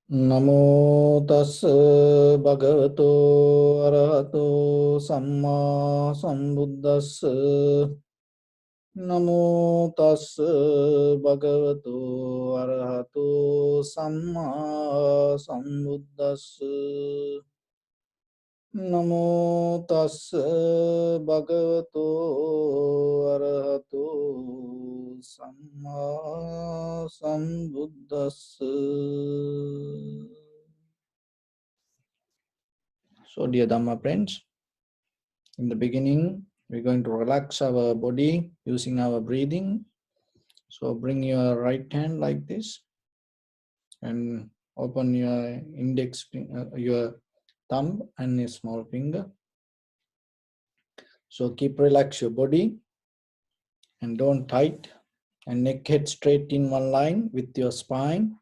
Namo tassa bhagavato arahato samma sambuddhassa. Namo tassa bhagavato arahato samma sambuddhassa. Namo tassa bhagavato arahato samma sambuddhassa. So, dear Dhamma friends, in the beginning, we're going to relax our body using our breathing. So, bring your right hand like this and open your your thumb and your small finger. So, keep relax your body and don't tight, and neck head straight in one line with your spine,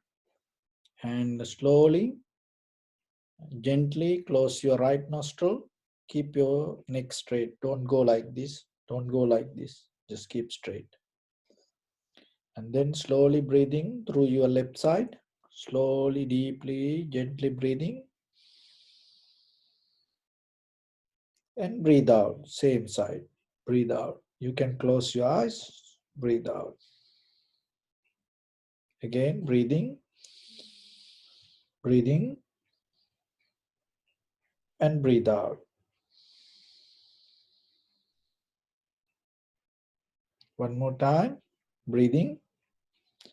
and slowly, gently close your right nostril. Keep your neck straight. Don't go like this. Don't go like this. Just keep straight. And then slowly breathing through your left side. Slowly, deeply, gently breathing. And breathe out. Same side. Breathe out. You can close your eyes. Breathe out. Again, breathing. Breathing. And breathe out. One more time. Breathing.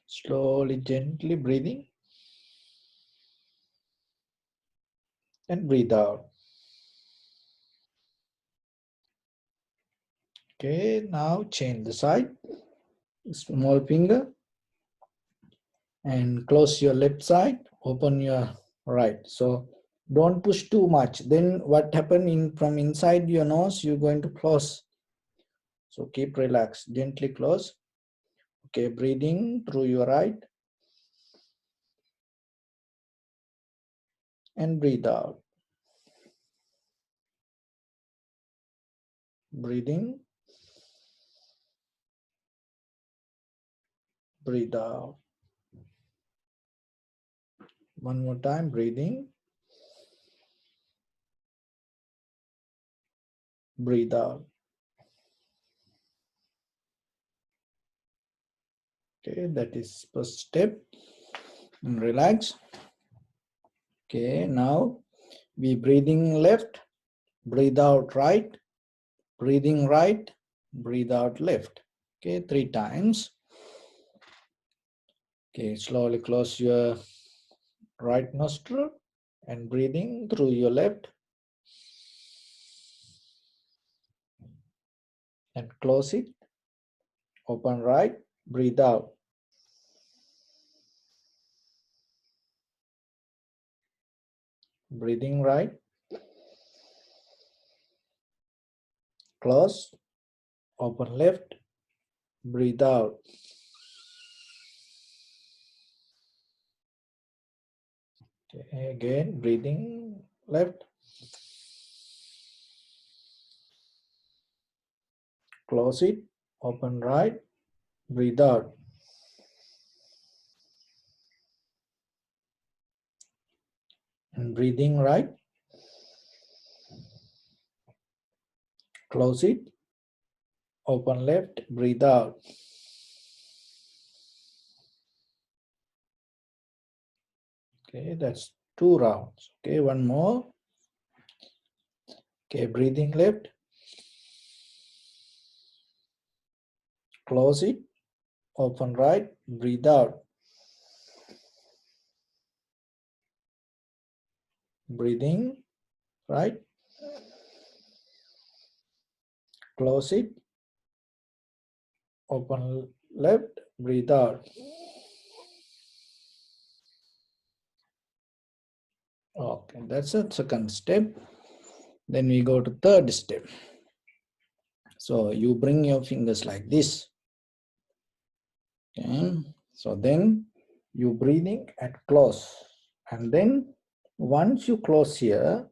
Slowly, gently breathing. And breathe out. Okay, now change the side. Small finger. And close your left side. Open your right. So don't push too much. Then what happen from inside your nose, you're going to close. So keep relaxed. Gently close. Okay, breathing through your right. And breathe out. Breathing. Breathe out. One more time, breathing. Breathe out. Okay, that is first step. And relax. Okay, now we breathing left, breathe out right, breathing right, breathe out left. Okay, 3 times. Okay, slowly close your right nostril and breathing through your left. And close it. Open right, breathe out. Breathing right. Close. Open left, breathe out. Okay, again, breathing left. Close it. Open right, breathe out. And breathing right. Close it. Open left, breathe out. Okay, that's 2 rounds. Okay, one more. Okay, breathing left. Close it. Open right, breathe out. Breathing right. Close it. Open left, breathe out. Okay, that's the second step. Then we go to third step. So you bring your fingers like this. Okay. So then you breathing at close. And then once you close here,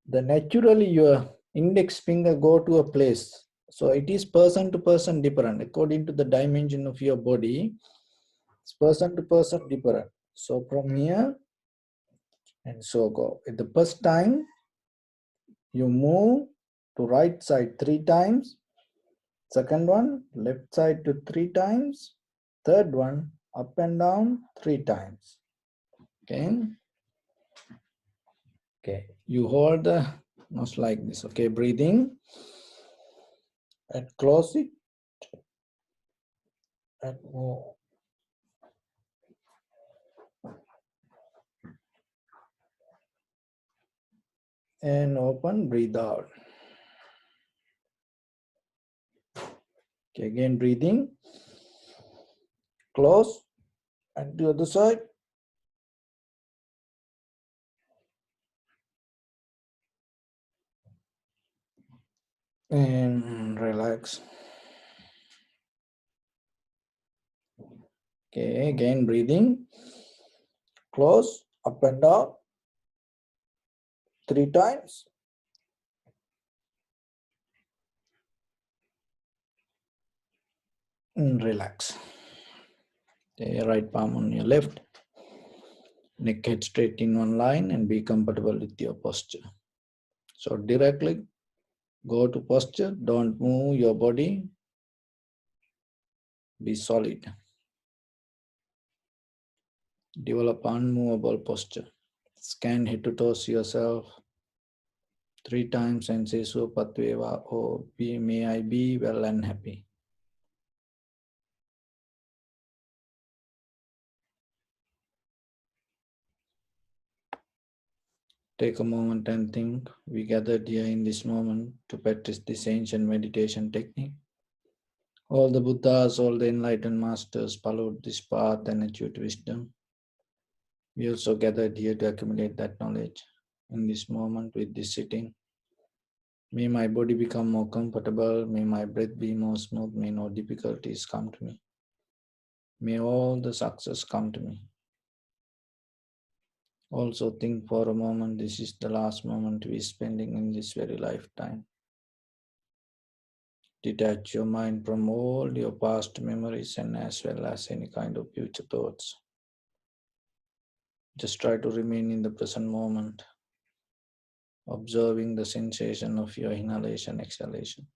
the naturally your index finger go to a place. So it is person to person different according to the dimension of your body. It's person to person different. So from here, and so go. At the first time, you move to right side 3 times. Second one, left side to 3 times. Third one, up and down 3 times. Okay. Okay. You hold the nose like this. Okay. Breathing. And close it. And move. And open. Breathe out. Okay. Again, breathing. Close. And the other side. And relax. Okay, again breathing. Close, up and down 3 times. And relax. Okay, right palm on your left. Neck head straight in one line and be comfortable with your posture. So directly go to posture. Don't move your body. Be solid. Develop unmovable posture. Scan head to toes yourself 3 times and say so patveva or may I be well and happy. Take a moment and think. We gathered here in this moment to practice this ancient meditation technique. All the Buddhas, all the enlightened masters followed this path and achieved wisdom. We also gathered here to accumulate that knowledge. In this moment with this sitting, may my body become more comfortable, may my breath be more smooth, may no difficulties come to me. May all the success come to me. Also think for a moment, this is the last moment we are spending in this very lifetime. Detach your mind from all your past memories and as well as any kind of future thoughts. Just try to remain in the present moment, observing the sensation of your inhalation, exhalation.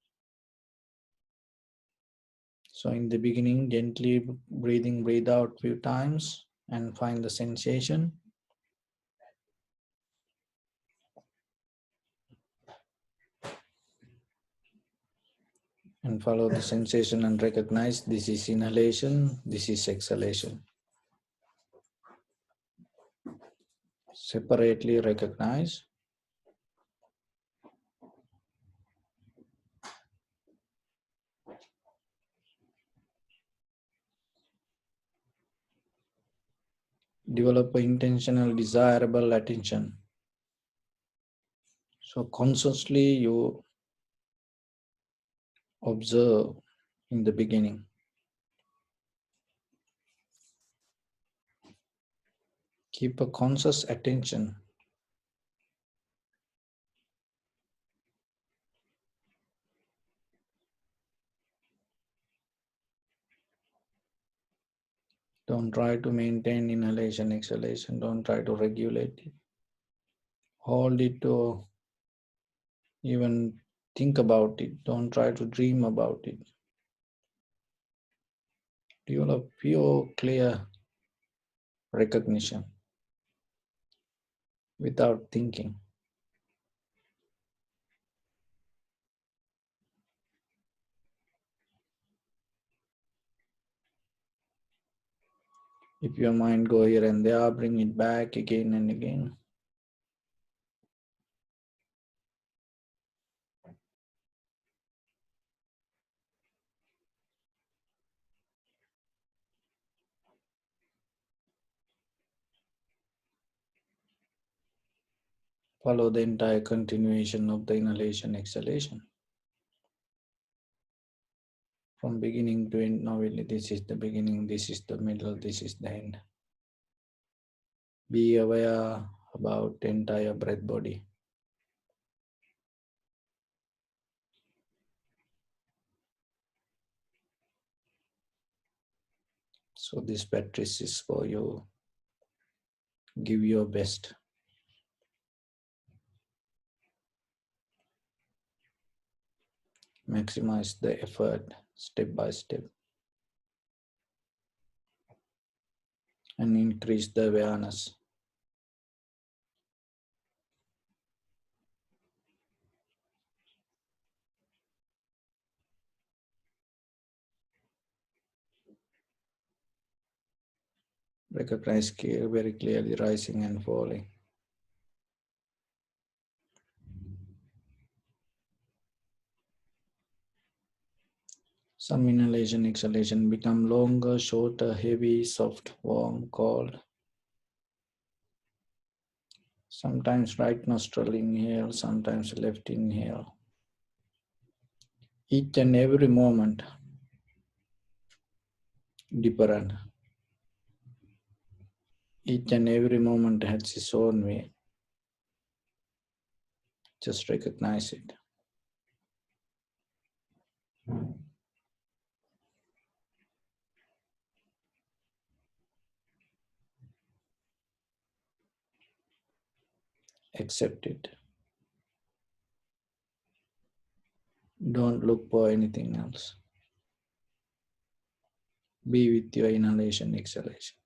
So in the beginning, gently breathe out a few times and find the sensation. And follow the sensation and recognize this is inhalation, this is exhalation. Separately recognize. Develop intentional, desirable attention. So consciously you observe in the beginning. Keep a conscious attention. Don't try to maintain inhalation, exhalation. Don't try to regulate it. Hold it to even think about it. Don't try to dream about it. Develop pure, clear recognition without thinking. If your mind go here and there, bring it back again and again. Follow the entire continuation of the inhalation, exhalation. From beginning to end, now this is the beginning, this is the middle, this is the end. Be aware about the entire breath body. So this practice is for you. Give your best. Maximize the effort step by step and increase the awareness. Recognize very clearly rising and falling. Some inhalation, exhalation become longer, shorter, heavy, soft, warm, cold. Sometimes right nostril inhale, sometimes left inhale. Each and every moment different. Each and every moment has its own way. Just recognize it. Accept it. Don't look for anything else. Be with your inhalation, exhalation.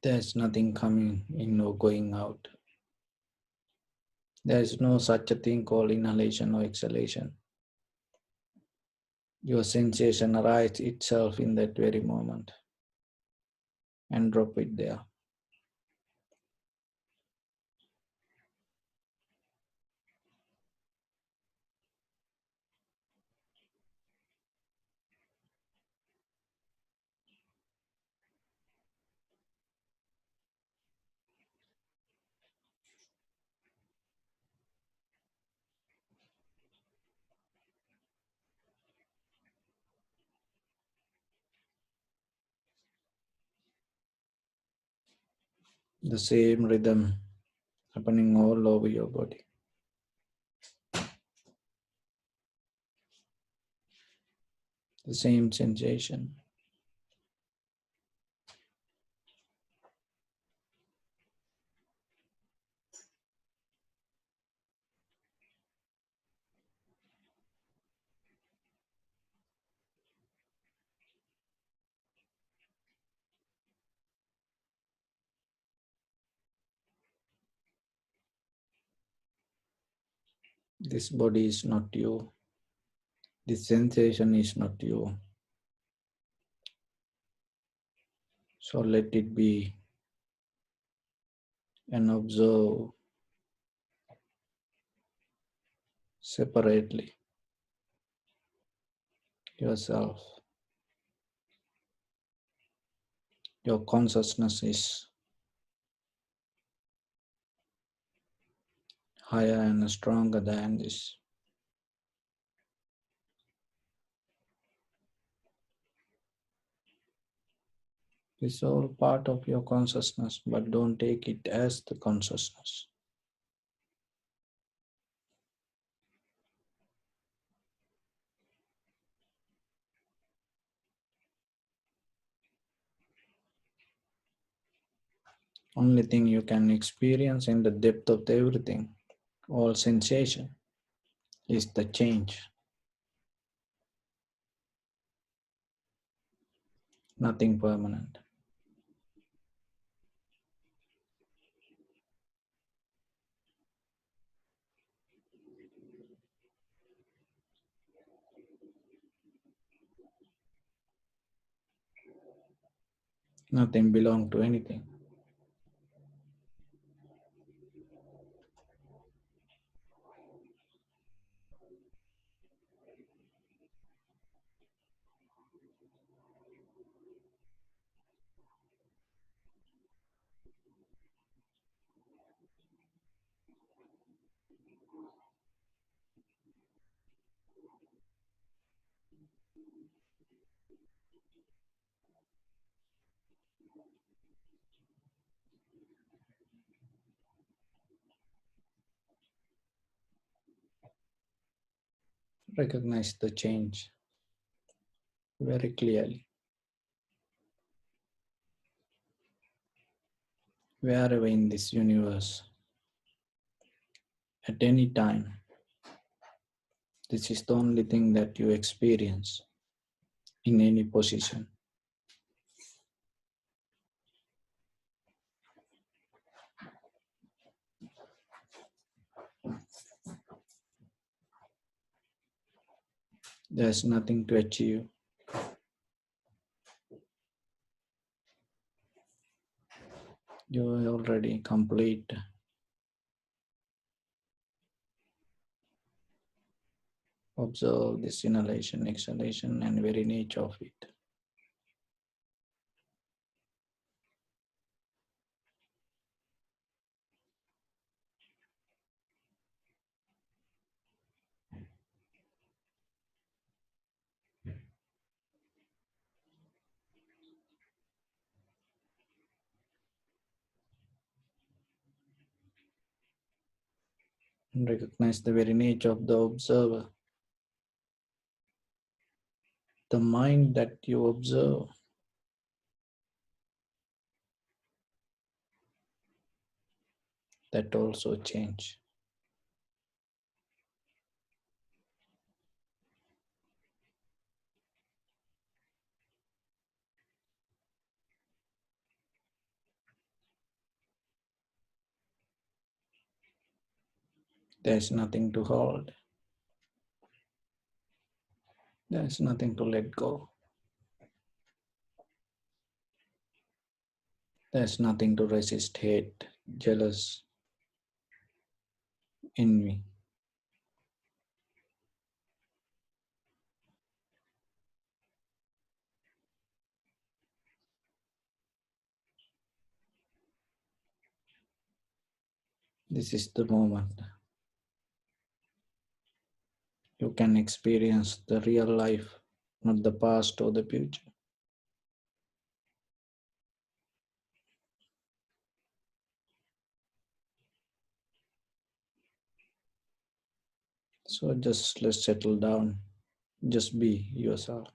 There's nothing coming in or going out. There is no such a thing called inhalation or exhalation. Your sensation arises itself in that very moment and drop it there. The same rhythm happening all over your body. The same sensation. This body is not you. This sensation is not you. So let it be and observe separately yourself. Your consciousness is higher and stronger than this. It's all part of your consciousness, but don't take it as the consciousness. Only thing you can experience in the depth of everything, all sensation, is the change. Nothing permanent. Nothing belongs to anything. Recognize the change very clearly. Wherever in this universe, at any time, this is the only thing that you experience in any position. There's nothing to achieve. You are already complete. Observe this inhalation, exhalation, and very nature of it. And recognize the very nature of the observer. The mind that you observe, that also change. There's nothing to hold. There's nothing to let go. There's nothing to resist, hate, jealous, envy. This is the moment. You can experience the real life, not the past or the future. So just let's settle down. Just be yourself,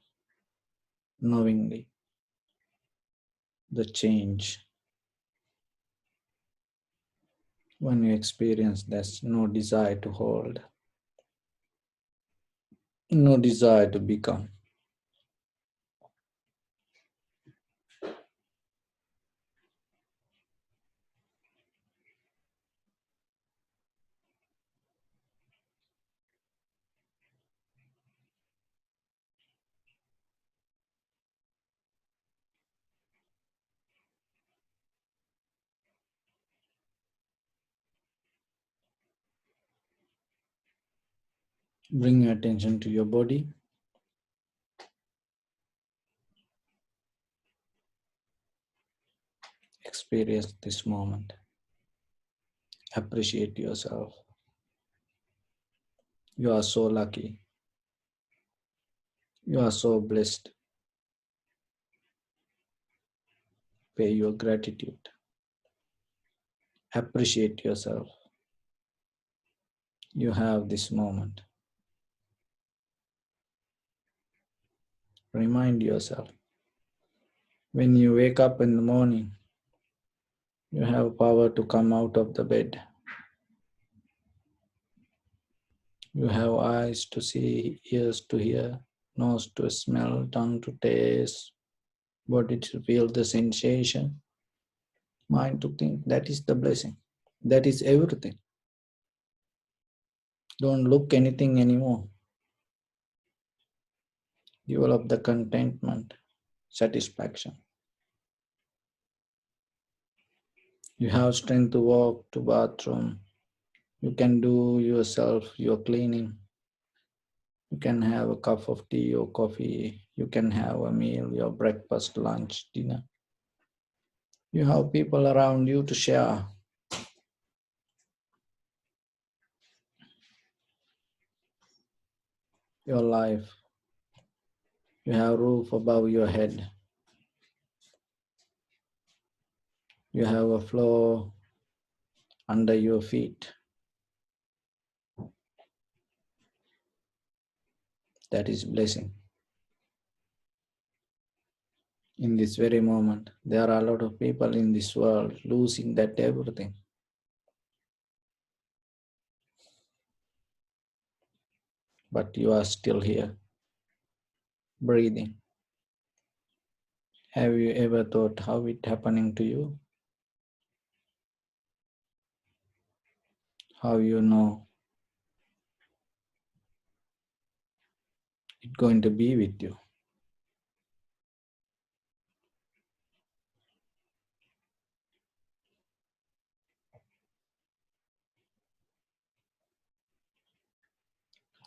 knowingly. The change. When you experience, there's no desire to hold, no desire to become. Bring your attention to your body. Experience this moment. Appreciate yourself. You are so lucky. You are so blessed. Pay your gratitude. Appreciate yourself. You have this moment. Remind yourself. When you wake up in the morning, you have power to come out of the bed. You have eyes to see, ears to hear, nose to smell, tongue to taste, body to feel the sensation, mind to think. That is the blessing. That is everything. Don't look anything anymore. Develop the contentment, satisfaction. You have strength to walk to bathroom. You can do yourself your cleaning. You can have a cup of tea or coffee. You can have a meal, your breakfast, lunch, dinner. You have people around you to share your life. You have roof above your head. You have a floor under your feet. That is blessing. In this very moment, there are a lot of people in this world losing that everything. But you are still here, breathing. Have you ever thought how it happening to you? How you know it's going to be with you?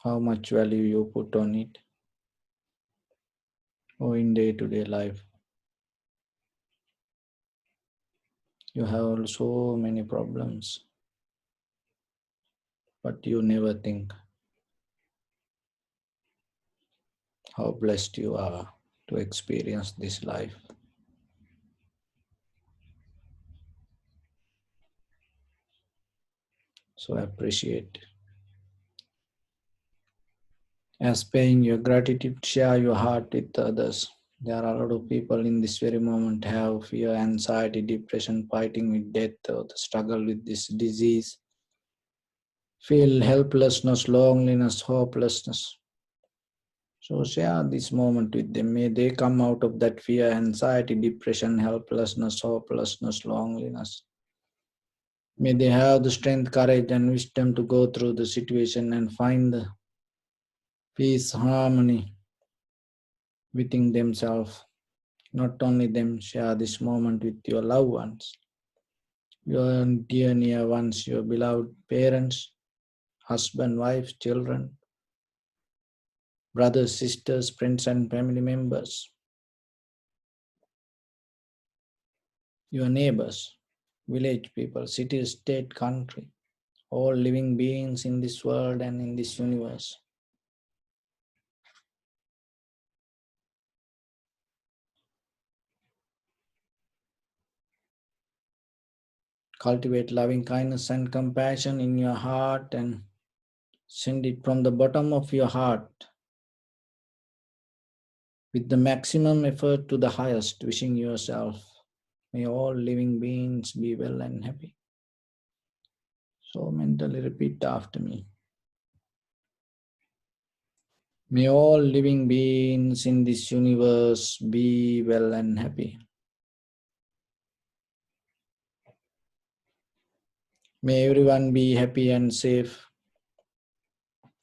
How much value you put on it? Or in day-to-day life, you have so many problems, but you never think how blessed you are to experience this life. So appreciate. As paying your gratitude, share your heart with others. There are a lot of people in this very moment have fear, anxiety, depression, fighting with death, or the struggle with this disease, feel helplessness, loneliness, hopelessness. So share this moment with them. May they come out of that fear, anxiety, depression, helplessness, hopelessness, loneliness. May they have the strength, courage, and wisdom to go through the situation and find the peace, harmony within themselves. Not only them, share this moment with your loved ones, your dear near ones, your beloved parents, husband, wife, children, brothers, sisters, friends, and family members, your neighbors, village people, city, state, country, all living beings in this world and in this universe. Cultivate loving kindness and compassion in your heart and send it from the bottom of your heart with the maximum effort to the highest, wishing yourself, may all living beings be well and happy. So mentally repeat after me. May all living beings in this universe be well and happy. May everyone be happy and safe.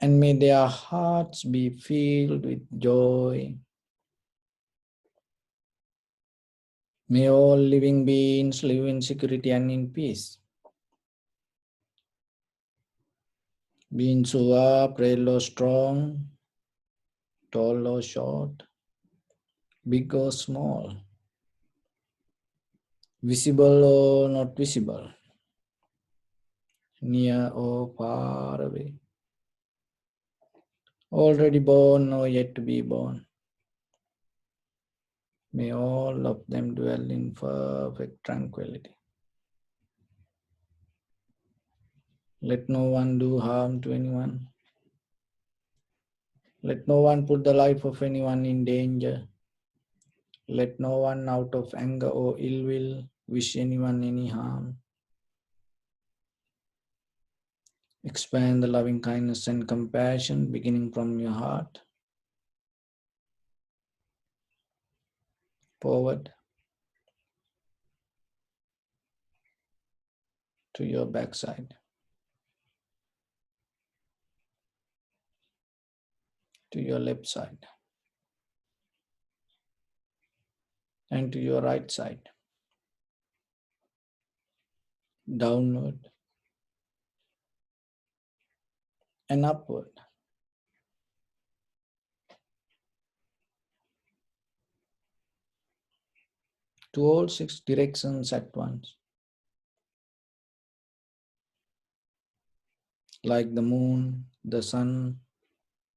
And may their hearts be filled with joy. May all living beings live in security and in peace. Beings who are frail or strong, tall or short, big or small, visible or not visible, near or far away, already born or yet to be born. May all of them dwell in perfect tranquility. Let no one do harm to anyone. Let no one put the life of anyone in danger. Let no one out of anger or ill will wish anyone any harm. Expand the loving kindness and compassion beginning from your heart, forward to your backside, to your left side, and to your right side, downward and upward, to all six directions at once. Like the moon, the sun,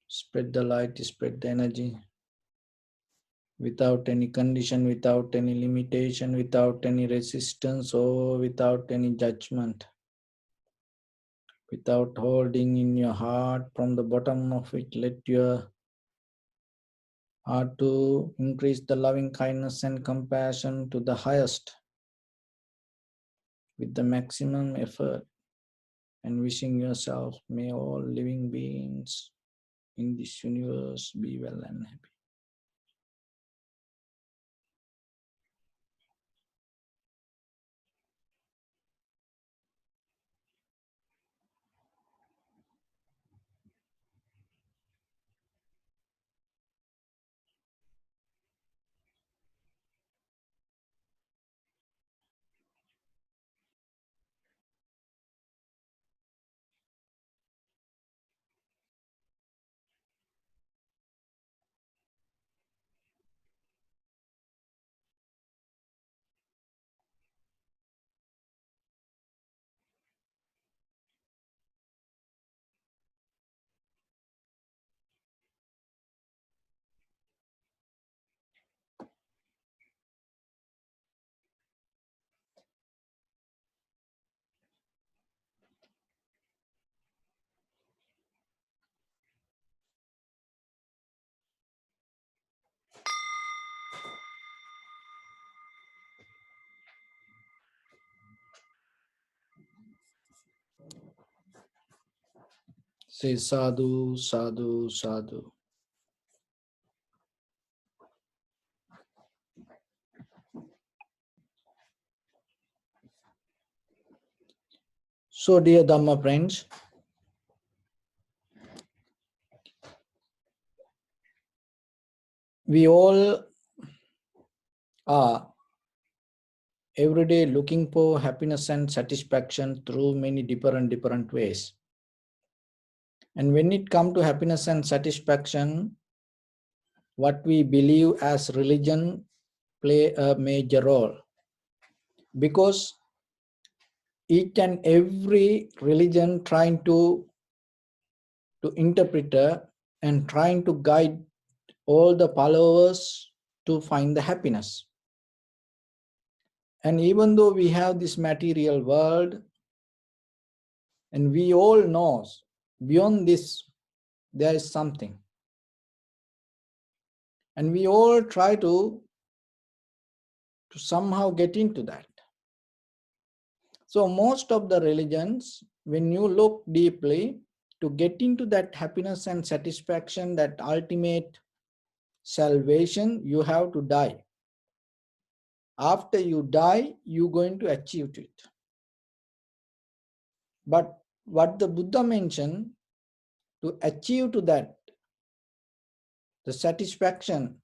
spread the light, spread the energy, without any condition, without any limitation, without any resistance, or without any judgment, without holding in your heart from the bottom of it. Let your are to increase the loving kindness and compassion to the highest with the maximum effort, and wishing yourself, may all living beings in this universe be well and happy. Say sadhu, sadhu, sadhu. So, dear Dhamma friends, we all are every day looking for happiness and satisfaction through many different ways. And when it comes to happiness and satisfaction, what we believe as religion play a major role, because each and every religion trying to interpret and trying to guide all the followers to find the happiness. And even though we have this material world, and we all know beyond this there is something, and we all try to somehow get into that. So most of the religions, when you look deeply, to get into that happiness and satisfaction, that ultimate salvation, you have to die. After you die, you're going to achieve it. But what the Buddha mentioned, to achieve to that, the satisfaction,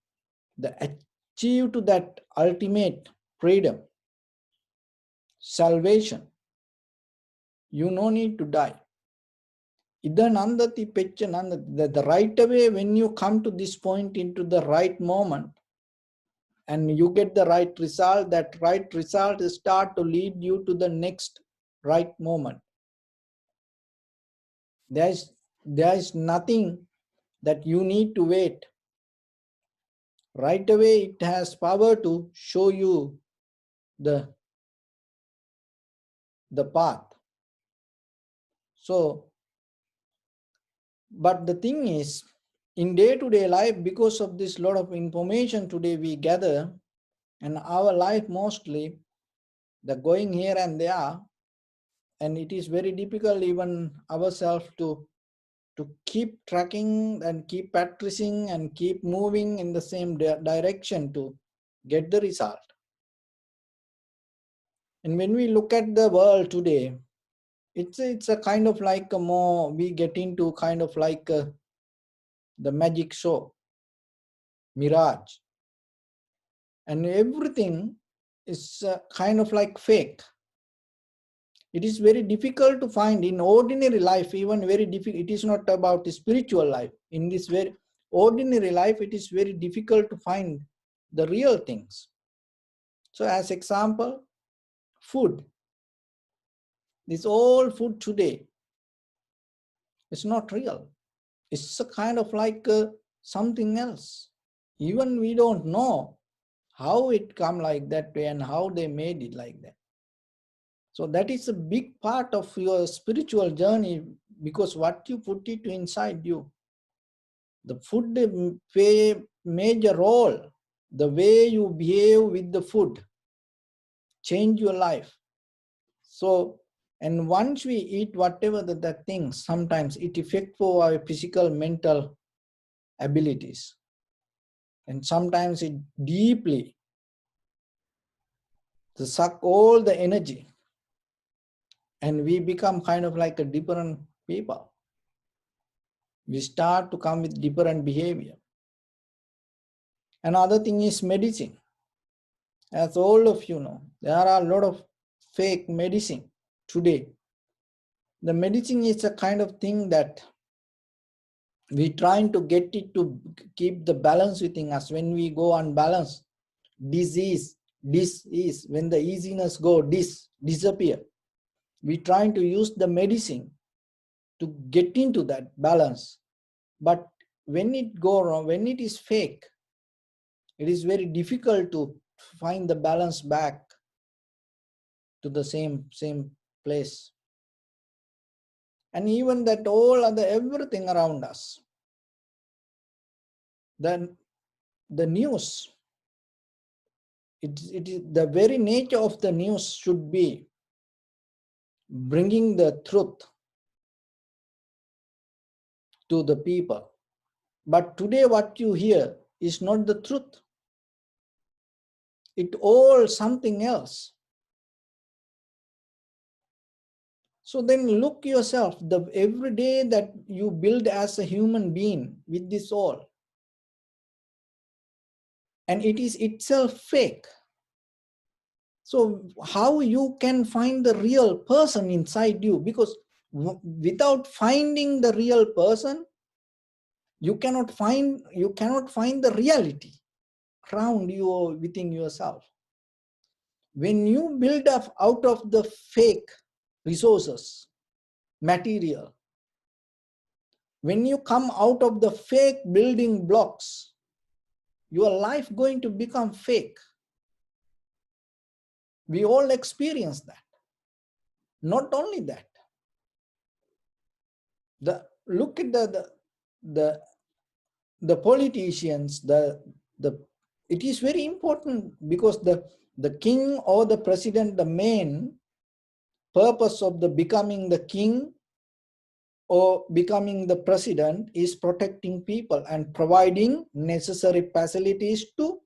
the achieve to that ultimate freedom, salvation, you no need to die. Ida nandati pecha nandati. The right away, when you come to this point into the right moment and you get the right result, that right result start to lead you to the next right moment. There is nothing that you need to wait. Right away, it has power to show you the path. So, but the thing is, in day-to-day life, because of this lot of information today we gather, and our life mostly, the going here and there, and it is very difficult even ourselves to keep tracking and keep practicing and keep moving in the same direction to get the result. And when we look at the world today, it's a kind of like a more, we get into kind of like the magic show, mirage, and everything is kind of like fake. It is very difficult to find in ordinary life, even very difficult. It is not about spiritual life. In this very ordinary life, it is very difficult to find the real things. So as example, food. This all food today is not real. It's a kind of like something else. Even we don't know how it come like that way and how they made it like that. So that is a big part of your spiritual journey, because what you put it inside you. The food play major role. The way you behave with the food change your life. So, and once we eat whatever the things, sometimes it affects our physical, mental abilities. And sometimes it deeply to suck all the energy. And we become kind of like a different people. We start to come with different behavior. Another thing is medicine. As all of you know, there are a lot of fake medicine today. The medicine is a kind of thing that we trying to get it to keep the balance within us. When we go unbalanced, disease, when the easiness go, disappear. We trying to use the medicine to get into that balance. But when it go wrong, when it is fake, it is very difficult to find the balance back to the same place. And even that all other everything around us. Then the news, it is the very nature of the news should be bringing the truth to the people. But today what you hear is not the truth. It all something else. So then look yourself, the every day that you build as a human being with this all, and it is itself fake. So how you can find the real person inside you? Because without finding the real person, you cannot find the reality around you or within yourself. When you build up out of the fake resources, material, when you come out of the fake building blocks, your life going to become fake. We all experience that. Not only that, look at the politicians. It is very important because the king or the president, the main purpose of the becoming the king or becoming the president is protecting people and providing necessary facilities to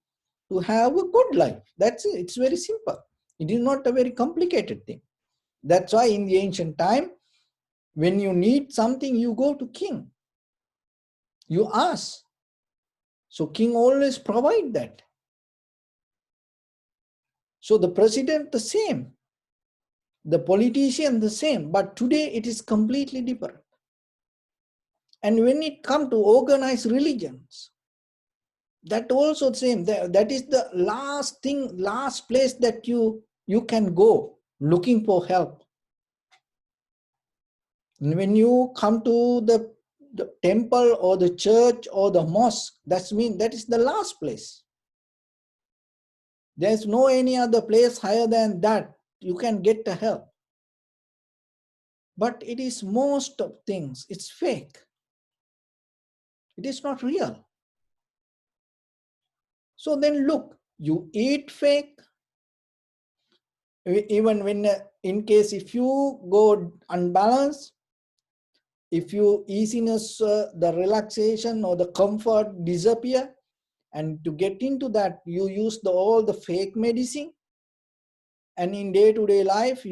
have a good life. That's it. It's very simple. It is not a very complicated thing. That's why in the ancient time, when you need something, you go to king. You ask. So king always provide that. So the president the same. The politician the same. But today it is completely different. And when it comes to organized religions, that also the same. That is the last place that you can go looking for help. And when you come to the temple or the church or the mosque, that is the last place. There's no any other place higher than that you can get the help. But it is most of things, it's fake. It is not real. So then look, you eat fake. Even when, in case if you go unbalanced, if you easiness, the relaxation or the comfort disappear, and to get into that, you use all the fake medicine. And in day-to-day life,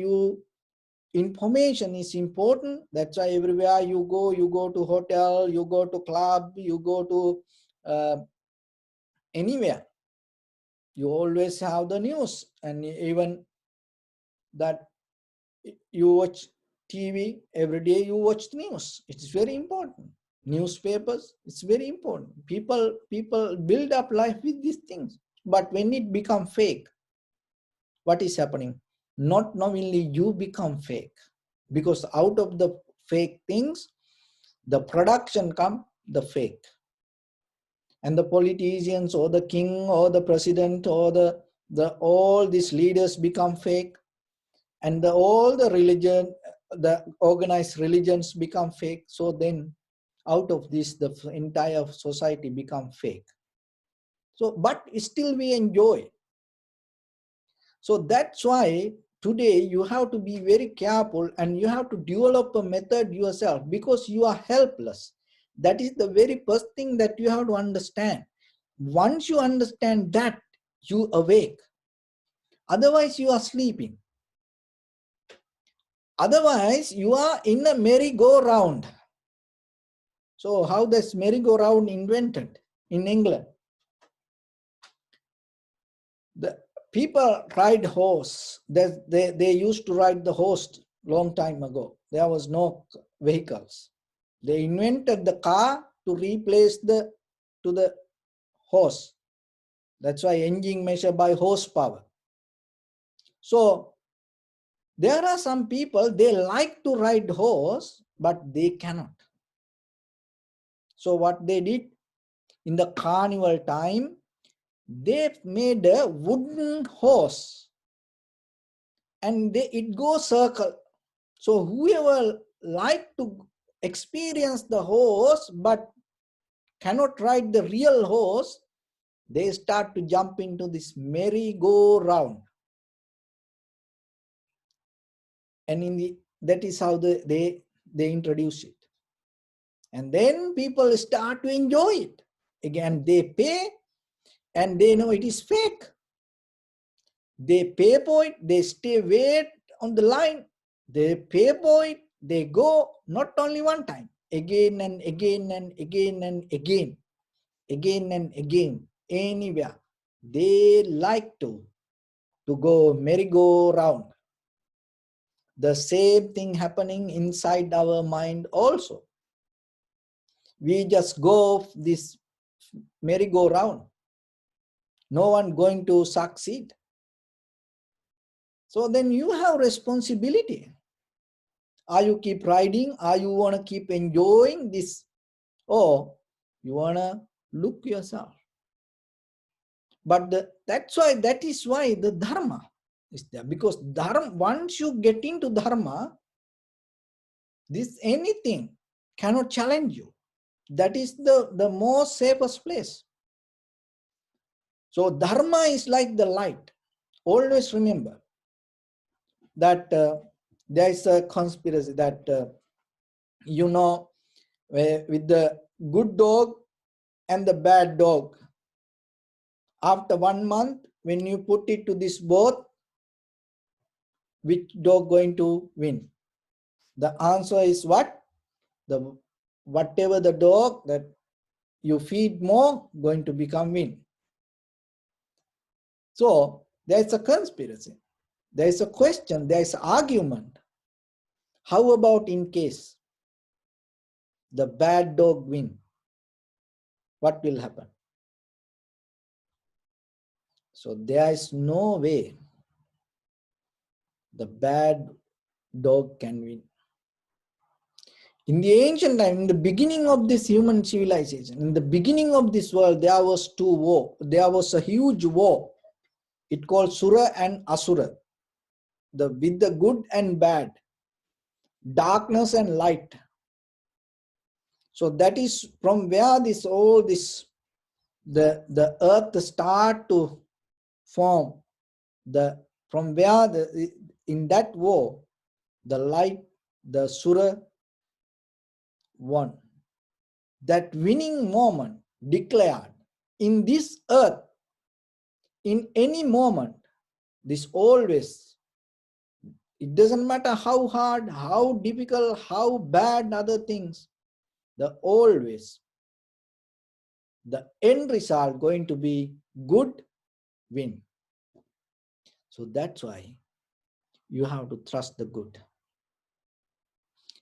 information is important. That's why everywhere you go to hotel, you go to club, you go to anywhere, you always have the news. And even that you watch TV every day, you watch the news. It's very important. Newspapers, it's very important. People build up life with these things. But when it becomes fake, what is happening? Not knowingly you become fake, because out of the fake things, the production come the fake. And the politicians or the king or the president or all these leaders become fake. And all the religion, the organized religions become fake. So then out of this, the entire society become fake. So, but still we enjoy. So that's why today you have to be very careful and you have to develop a method yourself, because you are helpless. That is the very first thing that you have to understand. Once you understand that, you awake. Otherwise you are sleeping. Otherwise you are in a merry-go-round. So how does merry-go-round invented in England? The people ride horse. They used to ride the horse long time ago. There was no vehicles. They invented the car to replace the horse. That's why engine measured by horsepower. So there are some people, they like to ride horse, but they cannot. So what they did in the carnival time, they made a wooden horse and it goes circle. So whoever like to experience the horse but cannot ride the real horse, they start to jump into this merry-go-round. And that is how they introduce it. And then people start to enjoy it. Again, they pay and they know it is fake. They pay for it, they stay wait on the line. They pay for it, they go not only one time, again and again and again and again, again and again, anywhere. They like to go merry-go-round. The same thing happening inside our mind also. We just go this merry-go-round. No one going to succeed. So then you have responsibility. Are you keep riding? Are you want to keep enjoying this? Or you want to look yourself? But that is why the Dharma is there. Because Dharma, once you get into Dharma, this anything cannot challenge you. That is the most safest place. So Dharma is like the light. Always remember that there is a conspiracy that, with the good dog and the bad dog, after 1 month, when you put it to this both, which dog going to win? The answer is what? Whatever the dog that you feed more, going to become win. So there is a conspiracy. There is a question. There is an argument. How about in case the bad dog win? What will happen? So there is no way the bad dog can win. In the ancient time, in the beginning of this human civilization, in the beginning of this world, there was two war. There was a huge war. It called Sura and Asura. With the good and bad, darkness and light. So that is from where the earth start to form. From where in that war, the light, the Sura won. That winning moment declared, in this earth, in any moment, this always, it doesn't matter how hard, how difficult, how bad other things, the end result going to be good win. So that's why you have to trust the good.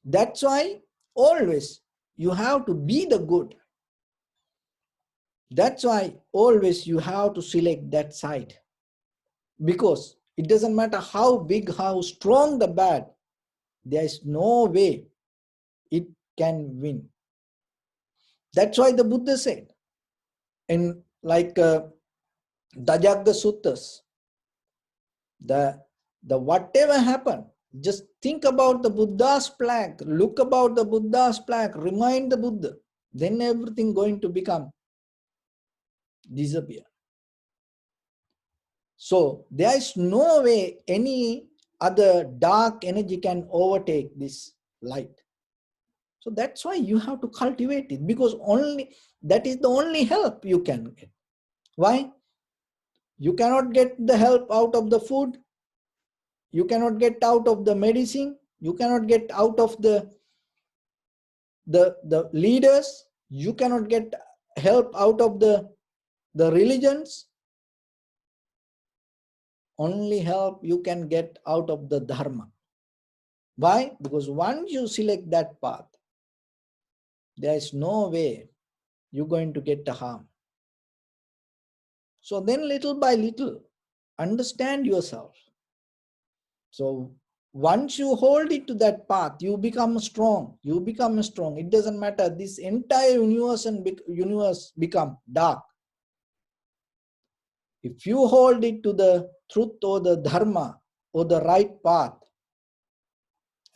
That's why always you have to be the good. That's why always you have to select that side. Because it doesn't matter how big, how strong the bad, there is no way it can win. That's why the Buddha said, in like Dajagga Suttas, the whatever happened, Just think about the Buddha's plaque, look about the Buddha's plaque, remind the Buddha, then everything going to become disappear. So there is no way any other dark energy can overtake this light. So that's why you have to cultivate it, because only that is the only help you can get. Why? You cannot get the help out of the food, you cannot get out of the medicine, you cannot get out of the leaders, you cannot get help out of the religions. Only help you can get out of the Dharma. Why? Because once you select that path, there is no way you're going to get the harm. So then little by little, understand yourself. So once you hold it to that path, you become strong. You become strong. It doesn't matter. This entire universe become dark. If you hold it to the truth or the Dharma or the right path,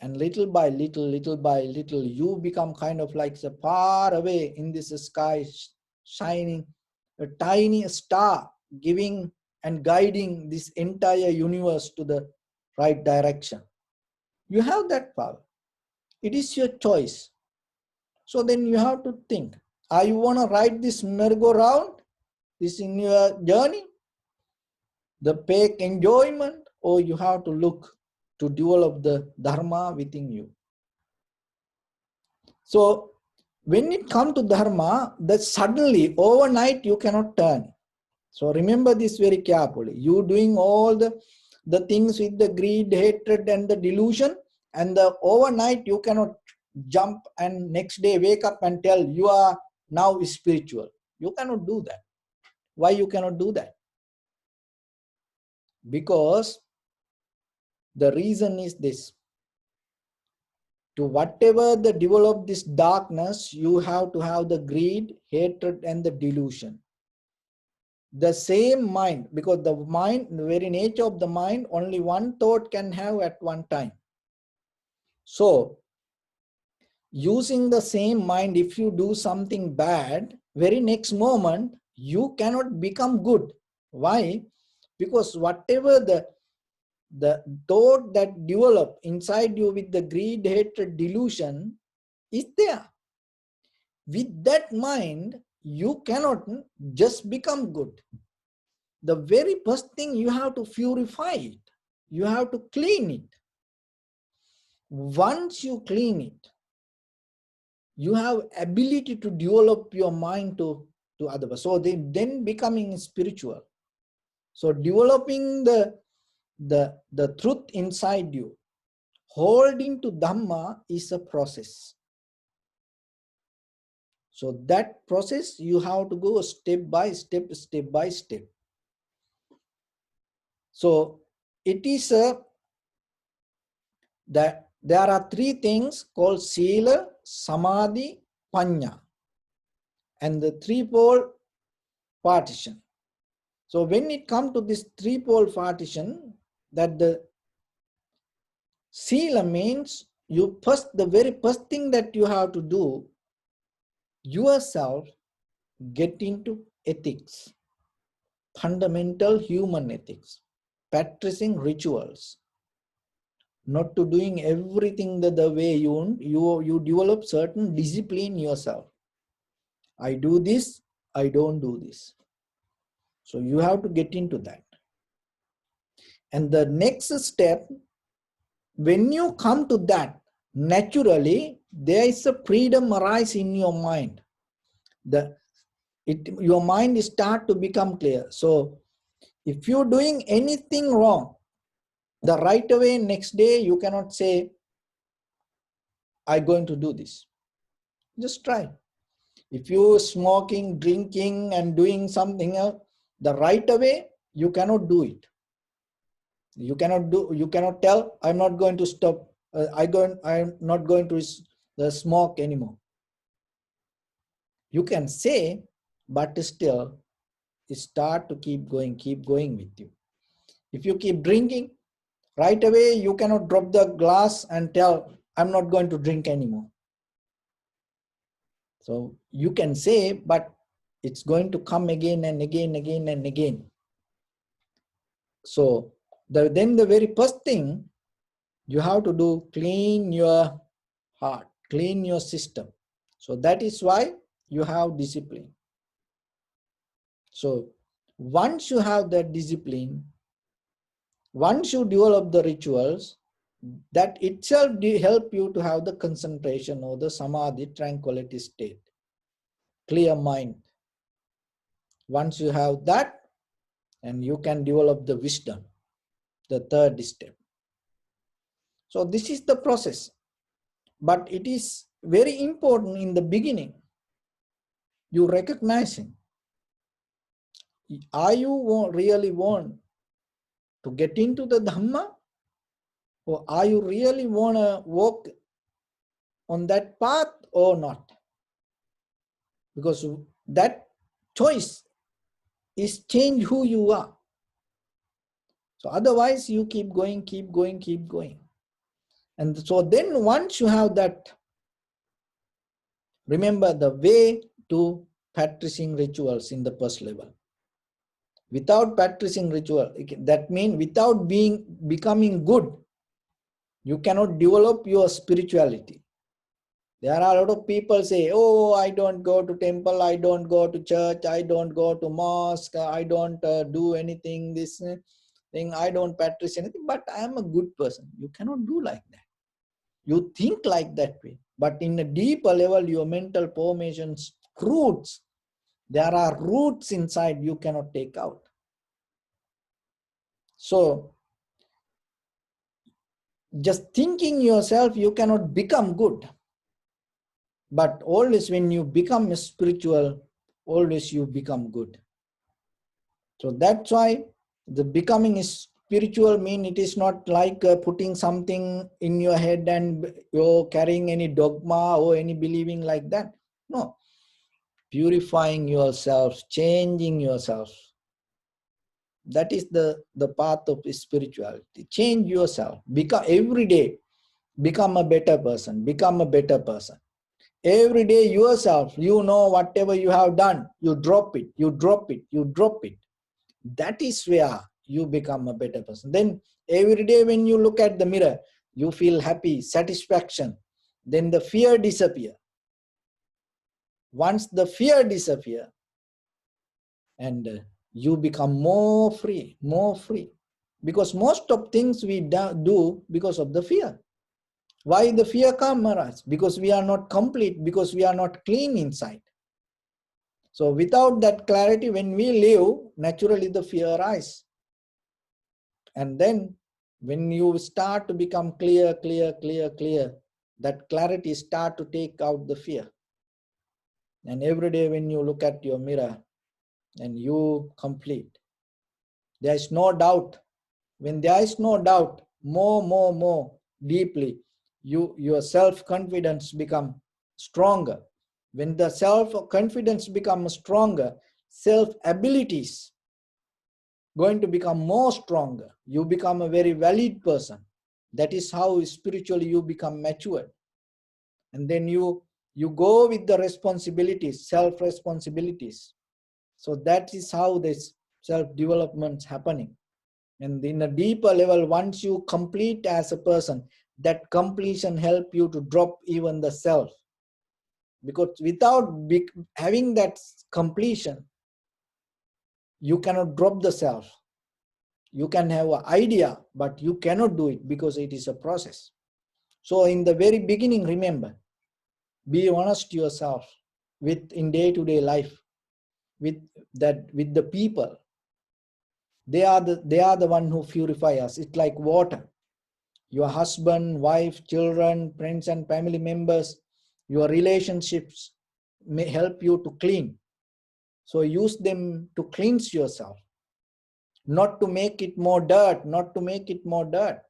and little by little, you become kind of like so far away in this sky, shining, a tiny star, giving and guiding this entire universe to the right direction. You have that power. It is your choice. So then you have to think, are you want to ride this merry-go-round, this in your journey, the fake enjoyment, or you have to look to develop the Dharma within you. So when it comes to Dharma, that suddenly overnight you cannot turn. So remember this very carefully. You doing all the things with the greed, hatred and the delusion, and the overnight you cannot jump and next day wake up and tell you are now spiritual. You cannot do that. Why you cannot do that? Because the reason is this. To whatever the develop this darkness, you have to have the greed, hatred and the delusion. The same mind, because the mind, the very nature of the mind, only one thought can have at one time. So using the same mind, if you do something bad, very next moment you cannot become good. Why? Because whatever the thought that develop inside you with the greed, hatred, delusion is there. With that mind, you cannot just become good. The very first thing, you have to purify it. You have to clean it. Once you clean it, you have ability to develop your mind to others. So they then becoming spiritual. So developing the truth inside you, holding to Dhamma is a process. So that process you have to go step by step, step by step. So it is that there are three things called Sila, Samadhi, Panya, and the three-pole partition. So when it comes to this three-pole partition, that the Sila means the very first thing that you have to do yourself, get into ethics, fundamental human ethics, practicing rituals, not to doing everything the way you want. You develop certain discipline yourself. I do this, I don't do this. So you have to get into that. And the next step, when you come to that, naturally there is a freedom arise in your mind. Your mind start to become clear. So if you're doing anything wrong, the right away next day you cannot say, I'm going to do this. Just try. If you smoking, drinking and doing something else, the right away you cannot do it. You cannot tell, I'm not going to stop. I'm not going to smoke anymore. You can say, but still start to keep going with you. If you keep drinking, Right away, you cannot drop the glass and tell, I'm not going to drink anymore. So you can say, but it's going to come again and again, again and again. So then the very first thing you have to do, clean your heart, clean your system. So that is why you have discipline. So once you have that discipline, once you develop the rituals, that itself help you to have the concentration or the samadhi, tranquility state, clear mind. Once you have that, and you can develop the wisdom, the third step. So this is the process, but it is very important in the beginning. You recognizing, are you really want to get into the Dhamma, or are you really want to walk on that path or not? Because that choice is change who you are. So otherwise you keep going, keep going, keep going. And so then once you have that, remember the way to practicing rituals in the first level. Without practicing ritual, that means without becoming good, you cannot develop your spirituality. There are a lot of people say, oh, I don't go to temple, I don't go to church, I don't go to mosque, I don't do anything, this thing, I don't practice anything, but I am a good person. You cannot do like that. You think like that way. But in a deeper level, your mental formations, roots, there are roots inside you cannot take out. So, just thinking yourself, you cannot become good. But always when you become spiritual, always you become good. So that's why the becoming is spiritual mean it is not like putting something in your head and you're carrying any dogma or any believing like that. No. Purifying yourself, changing yourself. That is the path of spirituality. Change yourself. Become every day. Become a better person. Become a better person. Every day yourself, you know whatever you have done, you drop it, you drop it, you drop it. That is where you become a better person. Then every day when you look at the mirror, you feel happy, satisfaction. Then the fear disappear. Once the fear disappear, and you become more free, more free. Because most of things we do because of the fear. Why the fear comes, Maharaj? Because we are not complete, because we are not clean inside. So without that clarity, when we live, naturally the fear arises. And then when you start to become clear, clear, clear, clear, that clarity start to take out the fear. And every day when you look at your mirror and you complete, there is no doubt. When there is no doubt, more deeply, your self-confidence become stronger. When the self-confidence becomes stronger, self-abilities going to become more stronger. You become a very valid person. That is how spiritually you become matured. And then you go with the responsibilities, self-responsibilities. So that is how this self-development is happening. And in a deeper level, once you complete as a person, that completion help you to drop even the self. Because without having that completion, you cannot drop the self. You can have an idea, but you cannot do it because it is a process. So in the very beginning, remember, be honest to yourself in day-to-day life, with the people. They are the one who purify us. It's like water. Your husband, wife, children, friends and family members, your relationships may help you to clean. So use them to cleanse yourself. Not to make it more dirt, not to make it more dirt.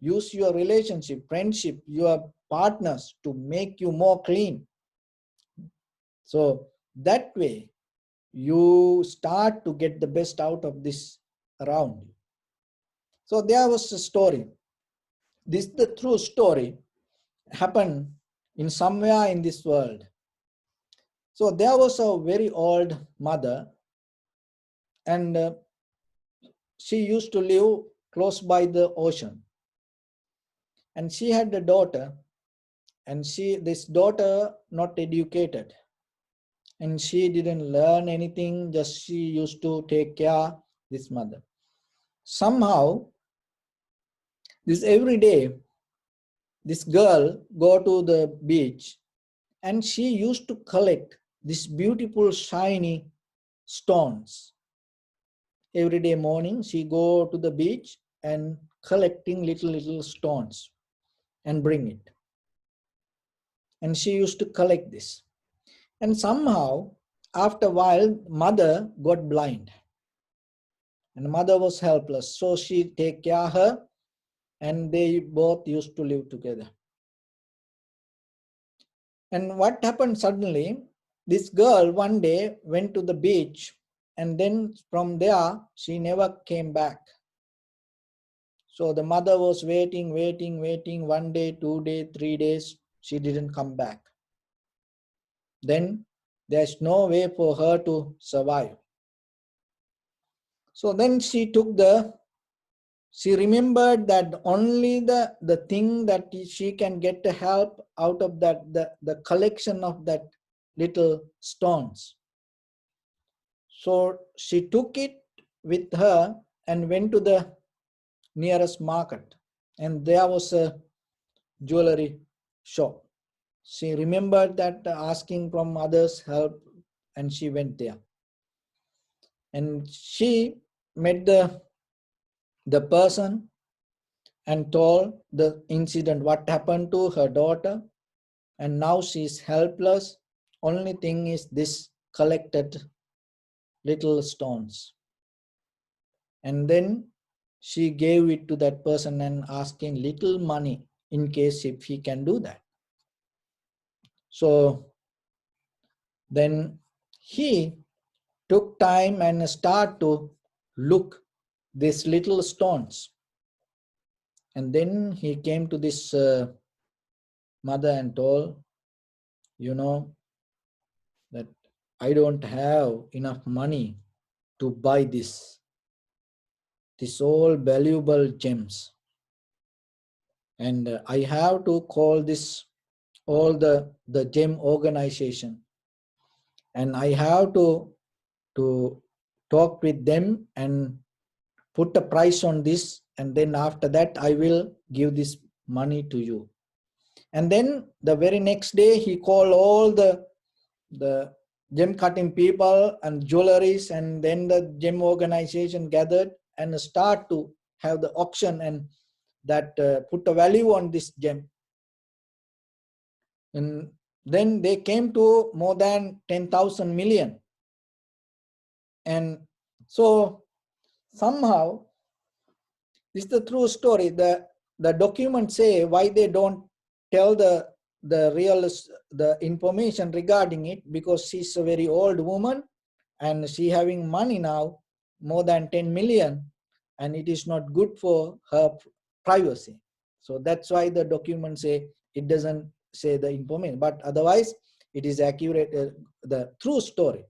Use your relationship, friendship, your partners to make you more clean. So that way, you start to get the best out of this around you. So there was a story. This is the true story, happened in somewhere in this world. So there was a very old mother, and she used to live close by the ocean. And she had a daughter, and this daughter not educated, and she didn't learn anything, just she used to take care this mother. Somehow, this every day, this girl go to the beach, and she used to collect these beautiful shiny stones. Every day morning, she go to the beach and collecting little stones and bring it. And she used to collect this. And somehow, after a while, mother got blind. And mother was helpless. So she take care of her, and they both used to live together. And what happened suddenly, this girl one day went to the beach, and then from there, she never came back. So the mother was waiting. 1 day, 2 days, 3 days, she didn't come back. Then there's no way for her to survive. So then she remembered that only the thing that she can get the help out of that, the collection of that little stones. So she took it with her and went to the nearest market, and there was a jewelry shop. She remembered that asking from others help, and she went there. And she met the person and told the incident, what happened to her daughter, and now she's helpless. Only thing is this collected little stones. And then she gave it to that person and asking little money in case if he can do that. So then he took time and start to look these little stones. And then he came to this mother and told, that I don't have enough money to buy this all valuable gems. And I have to call this all the gem organization. And I have to talk with them and put a price on this. And then after that, I will give this money to you. And then the very next day, he called all the gem cutting people and jewelries, and then the gem organization gathered and start to have the auction and that put a value on this gem. And then they came to more than 10,000 million. And so somehow, this is the true story. The documents say why they don't tell the information regarding it, because she's a very old woman and she having money now, more than 10 million, and it is not good for her privacy. So that's why the documents say it doesn't say the information, but otherwise it is accurate, the true story.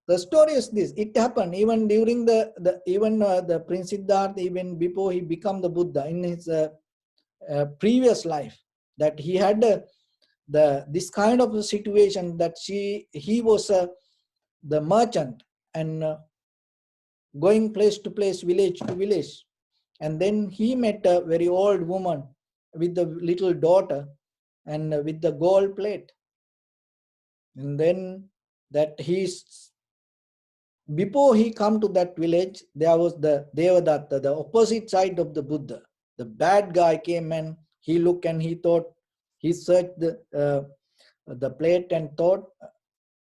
The story is this: it happened even during the Prince Siddhartha, even before he became the Buddha, in his previous life, that he had this kind of a situation that he was the merchant and going place to place, village to village, and then he met a very old woman with the little daughter and with the gold plate, and then that before he come to that village, there was the Devadatta, the opposite side of the Buddha. The bad guy came and he looked and he thought, he searched the plate and thought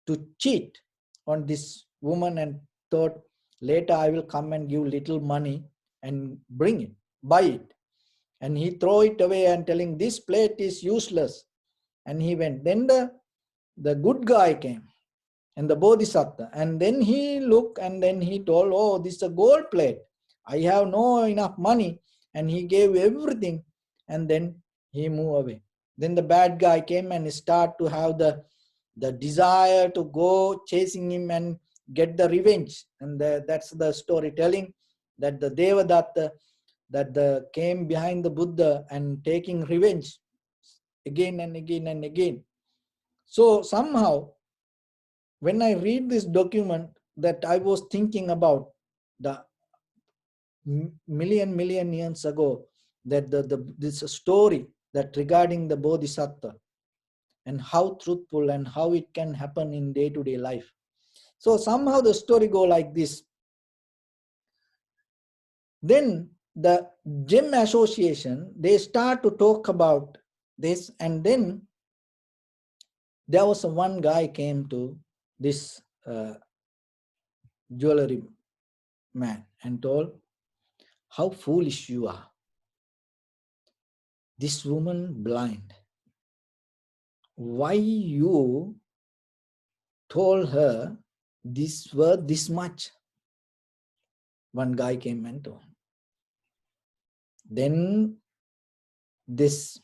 to cheat on this woman, and thought, later I will come and give little money and bring it, buy it. And he throw it away and telling, this plate is useless. And he went. Then the good guy came, and the Bodhisattva. And then he looked and then he told, oh, this is a gold plate. I have no enough money. And he gave everything, and then he moved away. Then the bad guy came and start to have the desire to go chasing him and get the revenge. And that's the storytelling, that the Devadatta came behind the Buddha and taking revenge again and again and again. So somehow, when I read this document, that I was thinking about the million years ago, that this story that regarding the Bodhisattva and how truthful and how it can happen in day-to-day life. So somehow the story go like this. Then the gem association, they start to talk about this, and then there was one guy came to this jewelry man and told, how foolish you are. This woman blind. Why you told her this worth this much? One guy came and told. Then this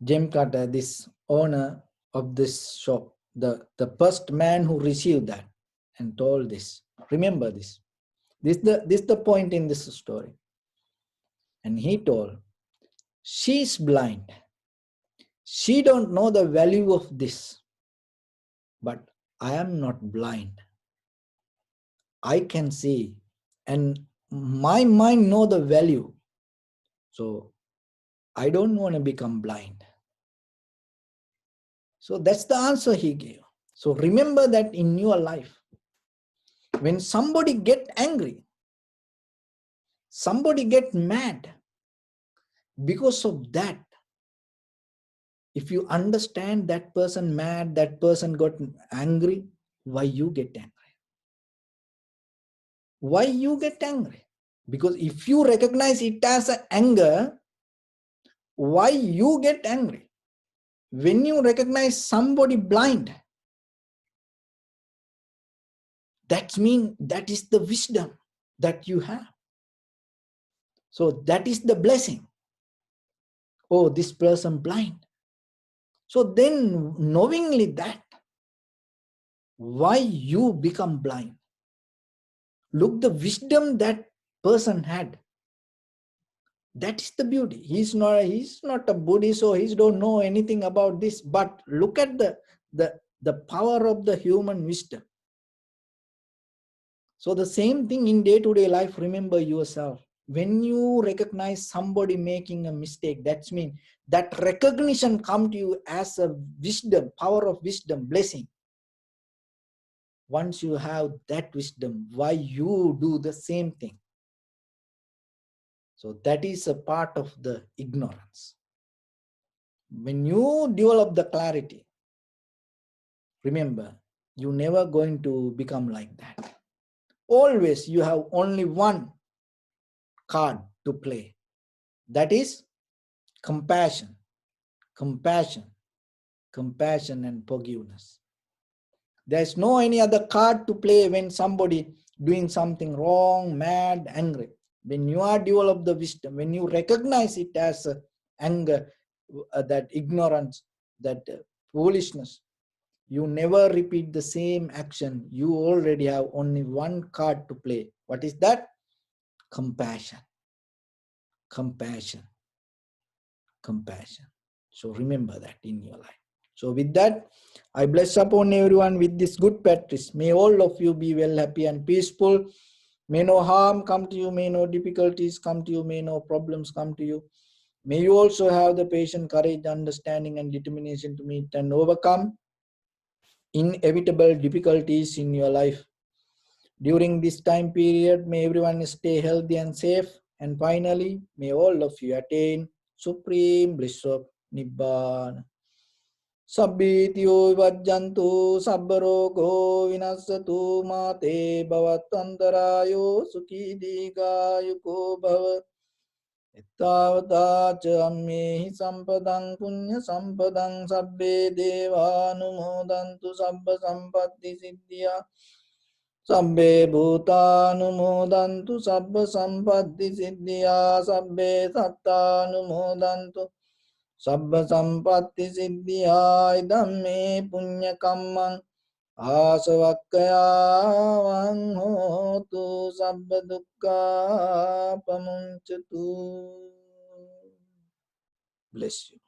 gem cutter, this owner of this shop, the first man who received that and told this. Remember this. This the point in this story. And he told, she's blind. She don't know the value of this. But I am not blind. I can see, and my mind know the value. So I don't want to become blind. So that's the answer he gave. So remember that in your life, when somebody get angry, somebody get mad, because of that, if you understand that person mad, that person got angry, why you get angry? Why you get angry? Because if you recognize it as an anger, why you get angry? When you recognize somebody blind, that means that is the wisdom that you have. So that is the blessing. Oh, this person blind. So then knowingly that, why you become blind? Look, the wisdom that person had. That is the beauty. He's not a Buddhist, so he don't know anything about this. But look at the power of the human wisdom. So the same thing in day-to-day life, remember yourself. When you recognize somebody making a mistake, that means that recognition come to you as a wisdom, power of wisdom, blessing. Once you have that wisdom, why you do the same thing? So that is a part of the ignorance. When you develop the clarity, remember, you're never going to become like that. Always you have only one card to play. That is compassion, compassion, compassion and forgiveness. There's no any other card to play when somebody doing something wrong, mad, angry. When you are develop the wisdom, when you recognize it as anger, that ignorance, that foolishness, you never repeat the same action. You already have only one card to play. What is that? Compassion, compassion, compassion. So remember that in your life. So with that, I bless upon everyone with this good practice. May all of you be well, happy and peaceful. May no harm come to you. May no difficulties come to you. May no problems come to you. May you also have the patience, courage, understanding and determination to meet and overcome inevitable difficulties in your life. During this time period, may everyone stay healthy and safe. And finally, may all of you attain supreme bliss of Nibbana. Sabbitiyo vajjantu sabbarogo vinasatu mate bhavatantarayo sukhi digayuko bhavat. Ittavata ca ammehi sampadang punya sampadang sabbe devanumodantu sabba sampatti siddhya. Sabbe bhutanumodantu sabba sampatti siddhya sabbe sattanumodantu sabba sampatti siddhya idamme punya kammang ආසවක්කයාවං හෝතු සබ්බ දුක්ඛා පමුංචතු. Bless you.